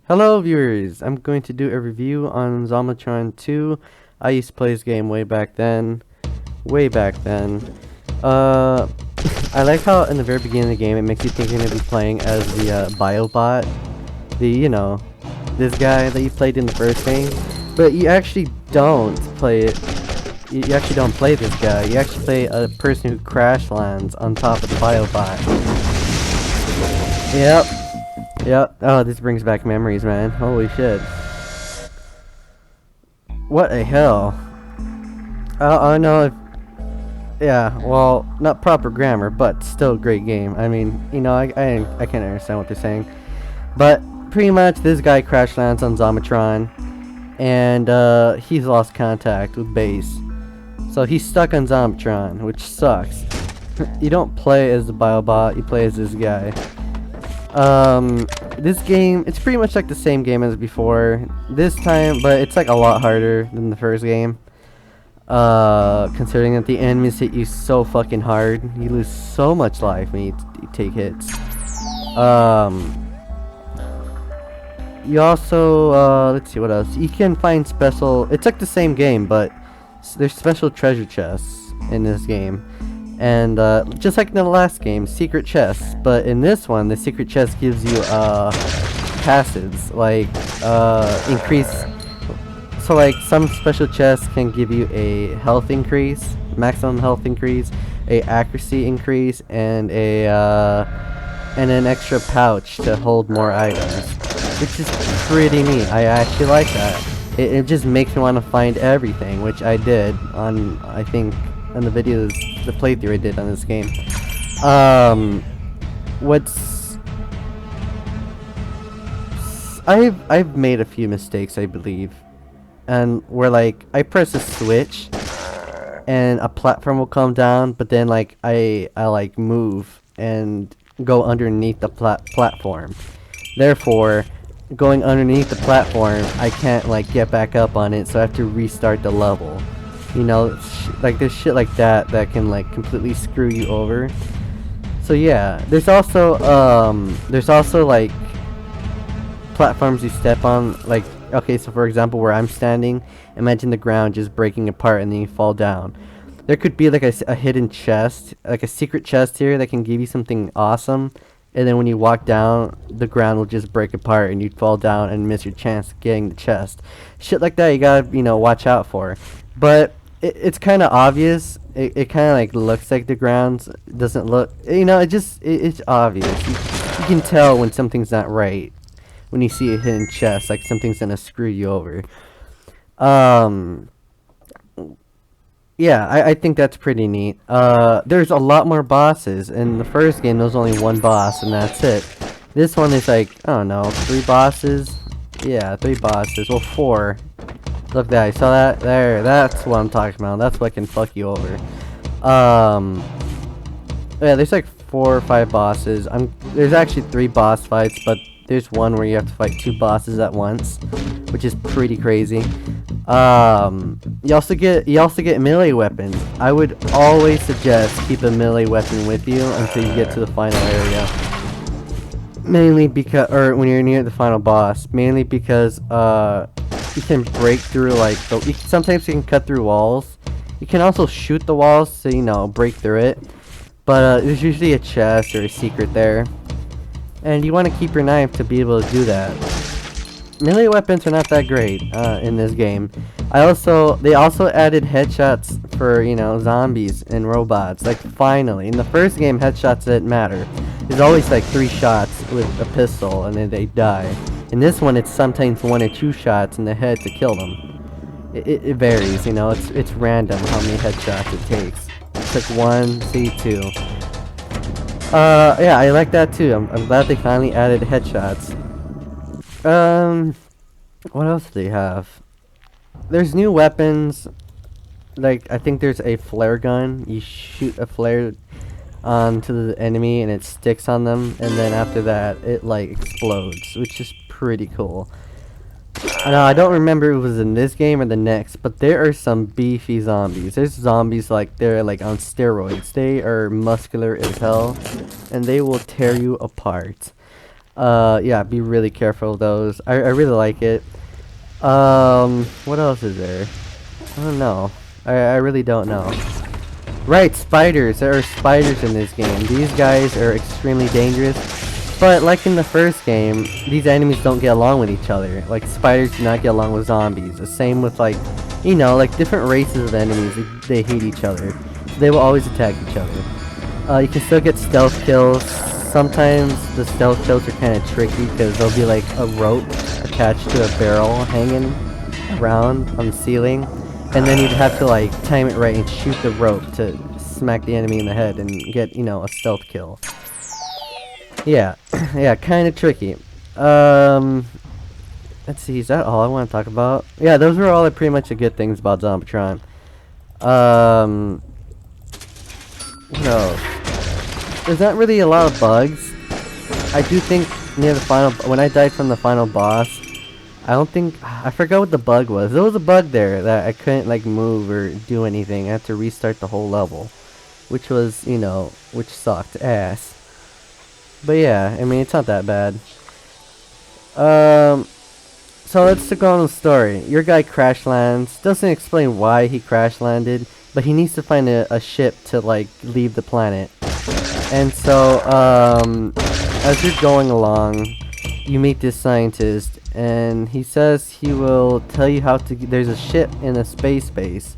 Hello viewers, I'm going to do a review on Zombotron 2. I used to play this game way back then. Uh, I like how in the very beginning of the game it makes you think you're going to be playing as the Biobot. This guy that you played in the first game. But you actually don't play it. You actually don't play this guy. You actually play a person who crash lands on top of the Biobot. Yep. Yep. Oh, this brings back memories, man. Holy shit. What a hell. I don't know if... Yeah, well, not proper grammar, but still a great game. I mean, I can't understand what they're saying. But, pretty much, this guy crash lands on Zombotron. And, he's lost contact with base. So he's stuck on Zombotron, which sucks. You don't play as the Biobot, you play as this guy. This game, it's pretty much like the same game as before. This time, but it's like a lot harder than the first game. Considering that the enemies hit you so fucking hard. You lose so much life when you take hits. You also, let's see what else. You can find special, it's like the same game, but there's special treasure chests in this game. And just like in the last game, secret chests. But in this one, the secret chest gives you passives, like increase. So like some special chests can give you a health increase, maximum health increase, a accuracy increase, and an extra pouch to hold more items, which is pretty neat. I actually like that. It just makes me want to find everything, which I did on, I think, on the videos, the playthrough I did on this game. I've made a few mistakes, I believe, and where like I press a switch and a platform will come down, but then like I like move and go underneath the platform. Therefore, going underneath the platform, I can't like get back up on it, so I have to restart the level. Like there's shit like that that can like completely screw you over. So yeah, there's also like platforms you step on, like, okay, so for example where I'm standing, imagine the ground just breaking apart and then you fall down. There could be like a hidden chest, like a secret chest here that can give you something awesome, and then when you walk down, the ground will just break apart and you'd fall down and miss your chance of getting the chest. Shit like that you gotta, watch out for. But it's kind of obvious. It kind of like looks like the ground doesn't look, it's obvious. You can tell when something's not right when you see a hidden chest, like something's gonna screw you over. Yeah, I think that's pretty neat. There's a lot more bosses. In the first game, there was only one boss, and that's it. This one is like, I don't know, 3 bosses? Yeah, 3 bosses. Well, 4. Look that, you saw that? There, that's what I'm talking about. That's what can fuck you over. Yeah, there's like 4 or 5 bosses. There's actually 3 boss fights, but there's one where you have to fight 2 bosses at once, which is pretty crazy. You also get melee weapons. I would always suggest keep a melee weapon with you until you get to the final area. Mainly because, or when you're near the final boss, mainly because you can break through like sometimes you can cut through walls. You can also shoot the walls, so break through it. But there's usually a chest or a secret there, and you want to keep your knife to be able to do that. Melee weapons are not that great in this game. They also added headshots for zombies and robots. Like finally, in the first game, headshots didn't matter. There's always like 3 shots with a pistol and then they die. In this one, it's sometimes 1 or 2 shots in the head to kill them. It varies, it's random how many headshots it takes. It took 1, see 2. Yeah, I like that too. I'm glad they finally added headshots. What else do they have? There's new weapons. Like, I think there's a flare gun. You shoot a flare onto the enemy and it sticks on them, and then after that it like explodes, which is pretty cool. I don't remember if it was in this game or the next, but there are some beefy zombies. There's zombies like they're like on steroids. They are muscular as hell and they will tear you apart. Yeah, be really careful of those. I really like it. What else is there? I don't know. I really don't know. Right, spiders. There are spiders in this game. These guys are extremely dangerous. But like in the first game, these enemies don't get along with each other. Like spiders do not get along with zombies. The same with like, you know, like different races of enemies. They hate each other. So they will always attack each other. You can still get stealth kills. Sometimes the stealth kills are kind of tricky because there'll be like a rope attached to a barrel hanging around on the ceiling. And then you'd have to like time it right and shoot the rope to smack the enemy in the head and get, you know, a stealth kill. Yeah, yeah, kind of tricky. Let's see, is that all I want to talk about? Yeah, those were all pretty much the good things about Zombotron. What else? There's not really a lot of bugs. I do think near the final, when I died from the final boss, I forgot what the bug was. There was a bug there that I couldn't like move or do anything. I had to restart the whole level, which was, you know, which sucked ass. But yeah, I mean, it's not that bad. So let's go on the story. Your guy crash lands. Doesn't explain why he crash landed, but he needs to find a ship to like leave the planet. And so, as you're going along, you meet this scientist, and he says he will tell you how to. There's a ship in a space base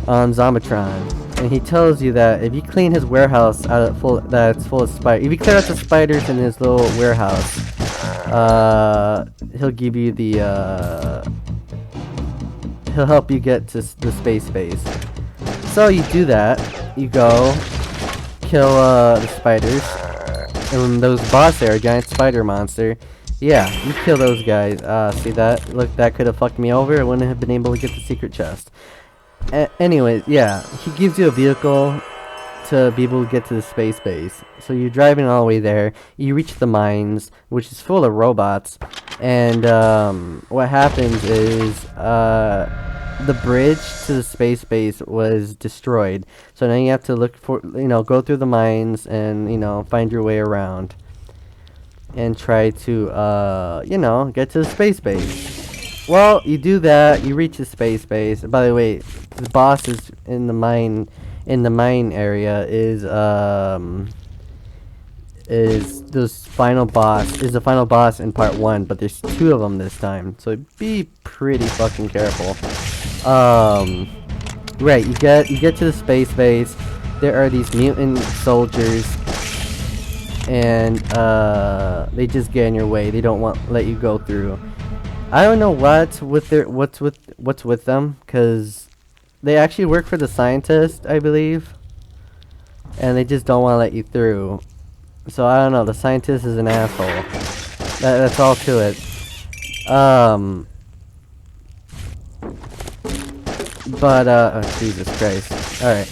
on Zombotron, and he tells you that if you clean his warehouse out of that's full of spiders, if you clear out the spiders in his little warehouse, he'll give you the he'll help you get to the space base. So you do that. You go kill the spiders, and those boss there, a giant spider monster. Yeah, you kill those guys. See that? Look, that could have fucked me over. I wouldn't have been able to get the secret chest. Anyways, yeah, he gives you a vehicle to be able to get to the space base. So you're driving all the way there. You reach the mines, which is full of robots. And what happens is the bridge to the space base was destroyed. So now you have to look for, you know, go through the mines and, you know, find your way around. And try to, you know, get to the space base. Well, you do that, you reach the space base. By the way, the boss is in the mine area is the final boss in part 1, but there's 2 of them this time. So be pretty fucking careful. Right, you get to the space base. There are these mutant soldiers, and they just get in your way. They don't let you go through. I don't know what's with them, cause they actually work for the scientist, I believe, and they just don't want to let you through. So I don't know. The scientist is an asshole. That's all to it. But oh, Jesus Christ. All right.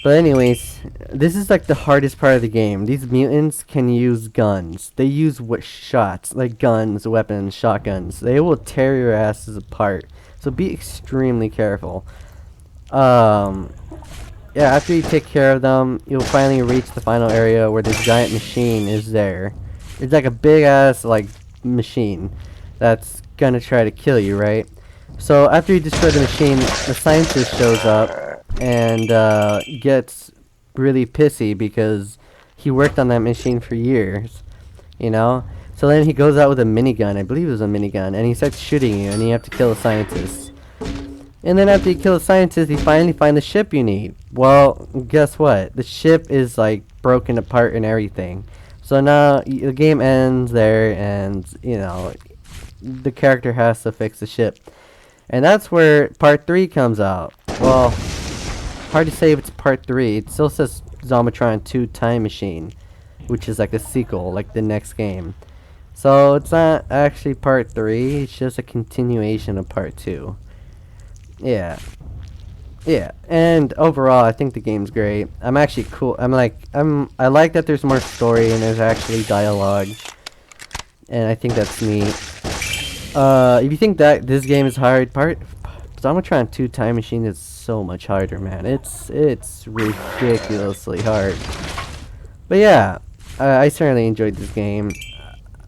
But anyways, this is like the hardest part of the game. These mutants can use guns. They use shots, like guns, weapons, shotguns. They will tear your asses apart. So be extremely careful. Yeah, after you take care of them, you'll finally reach the final area where this giant machine is there. It's like a big ass like machine that's gonna try to kill you, right? So after you destroy the machine, the scientist shows up and gets really pissy because he worked on that machine for years, you know? So then he goes out with a minigun, I believe it was a minigun, and he starts shooting you, and you have to kill the scientist. And then after you kill the scientist, you finally find the ship you need. Well, guess what? The ship is like broken apart and everything. So now the game ends there, and you know, the character has to fix the ship. And that's where part 3 comes out. Well, hard to say if it's part 3. It still says Zombotron 2 Time Machine, which is like a sequel, like the next game. So it's not actually part 3, it's just a continuation of part 2. Yeah. Yeah, and overall I think the game's great. I'm actually cool. I like that there's more story and there's actually dialogue. And I think that's neat. If you think that this game is hard, Zombotron 2 Time Machine is so much harder, man. It's ridiculously hard. But yeah, I certainly enjoyed this game.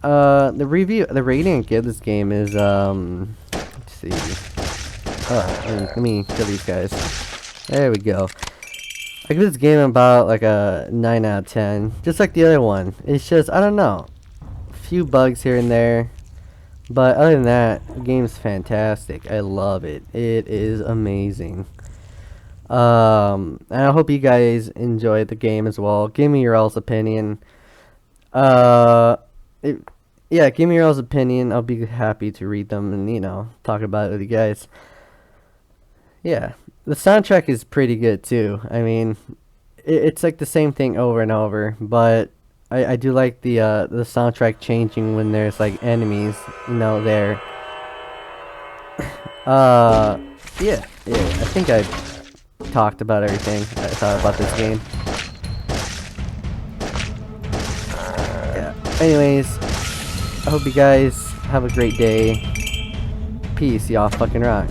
The rating I give this game is let's see. Oh, let me kill these guys. There we go. I give this game about like a 9 out of 10, just like the other one. It's just, I don't know, a few bugs here and there, but other than that, the game's fantastic. I love it. It is amazing. And I hope you guys enjoyed the game as well. Give me your all's opinion. Yeah, give me your all's opinion. I'll be happy to read them and, you know, talk about it with you guys. Yeah, the soundtrack is pretty good too. I mean, it's like the same thing over and over, but I do like the soundtrack changing when there's like enemies, you know, there. Yeah, I think I talked about everything I thought about this game. Yeah. Anyways, I hope you guys have a great day. Peace, y'all fucking rock.